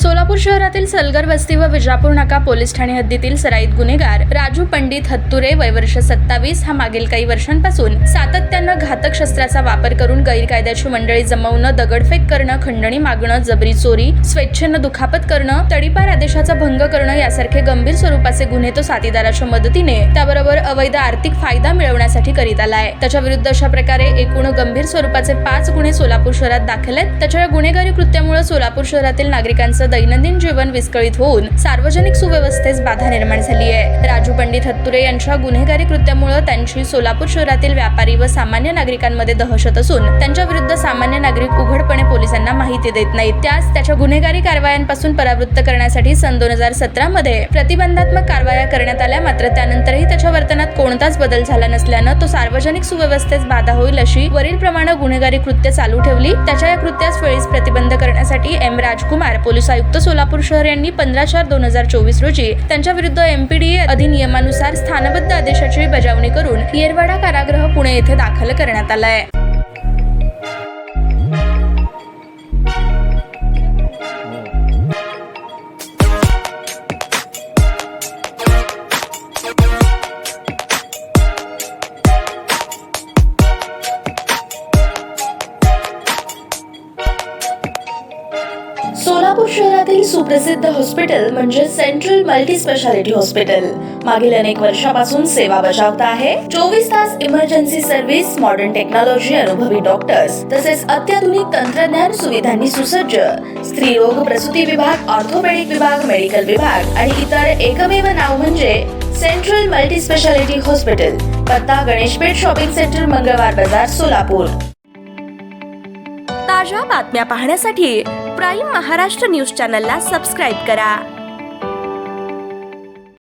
सोलापूर शहरातील सलगर वस्ती व विजापूर नाका पोलीस ठाणे हद्दीतील सराईत गुन्हेगार राजू पंडित हत्तुरे वय वर्ष 27 हा मागील काही वर्षांपासून सातत्यानं घातक शस्त्राचा वापर करून गैरकायद्याची मंडळी जमवणं, दगडफेक करणं, खंडणी मागणं, जबरी चोरी, स्वेच्छेनं दुखापत करणं, तडीपार आदेशाचा भंग करणं यासारखे गंभीर स्वरूपाचे गुन्हे तो साथीदाराच्या मदतीने त्याबरोबर अवैध आर्थिक फायदा मिळवण्यासाठी करीत आलाय। त्याच्या विरुद्ध अशा प्रकारे एकूण गंभीर स्वरूपाचे 5 गुन्हे सोलापूर शहरात दाखल आहेत। त्याच्या गुन्हेगारी कृत्यामुळे सोलापूर शहरातील नागरिकांचं दैनंदिन जीवन विस्कळीत होऊन सार्वजनिक सुव्यवस्थेस बाधा निर्माण झाली आहे। राजू पंडित हत्तुरे यांच्या गुन्हेगारी कृत्यामुळे त्यांची सोलापूर शहरातील व्यापारी व सामान्य नागरिकांमध्ये दहशत असून त्यांच्या विरुद्ध सामान्य नागरिक उघडपणे पोलिसांना माहिती देत नाहीत। त्याच्या गुन्हेगारी कारवायांपासून परावृत्त करण्यासाठी सन 2017 मध्ये प्रतिबंधात्मक कारवाया करण्यात आल्या, मात्र त्यानंतरही त्याच्या वर्तनात कोणताच बदल झाला नसल्यानं तो सार्वजनिक सुव्यवस्थेस बाधा होईल अशी वरील प्रमाणे गुन्हेगारी कृत्य चालू ठेवली। त्याच्या या कृत्यास वेळीच प्रतिबंध करण्यासाठी एम राजकुमार पोलीस आयुक्त सोलापूर शहर यांनी 15/4/2024 रोजी त्यांच्या विरुद्ध MPDA अधिनियमानुसार स्थानबद्ध आदेशाची बजावणी करून येरवाडा कारागृह पुणे येथे दाखल करण्यात आला आहे। सोलापूर शहरातील सुप्रसिद्ध हॉस्पिटल म्हणजे सेंट्रल मल्टी स्पेशालिटी हॉस्पिटल मागील अनेक वर्षापासून सेवा बजावत आहे। 24 तास इमर्जन्सी सर्व्हिस, मॉडर्न टेक्नॉलॉजी, अनुभवी डॉक्टर्स तसेच अत्याधुनिक तंत्रज्ञान सुविधांनी सुसज्ज स्त्रीरोग प्रसूती विभाग, ऑर्थोपेडिक विभाग, मेडिकल विभाग आणि इतर एकमेव नाव म्हणजे सेंट्रल मल्टी स्पेशालिटी हॉस्पिटल। पत्ता गणेशपेठ शॉपिंग सेंटर, मंगळवार बाजार, सोलापूर। ताज्या बातम्या पाहण्यासाठी प्राईम महाराष्ट्र न्यूज चॅनलला सबस्क्राईब करा।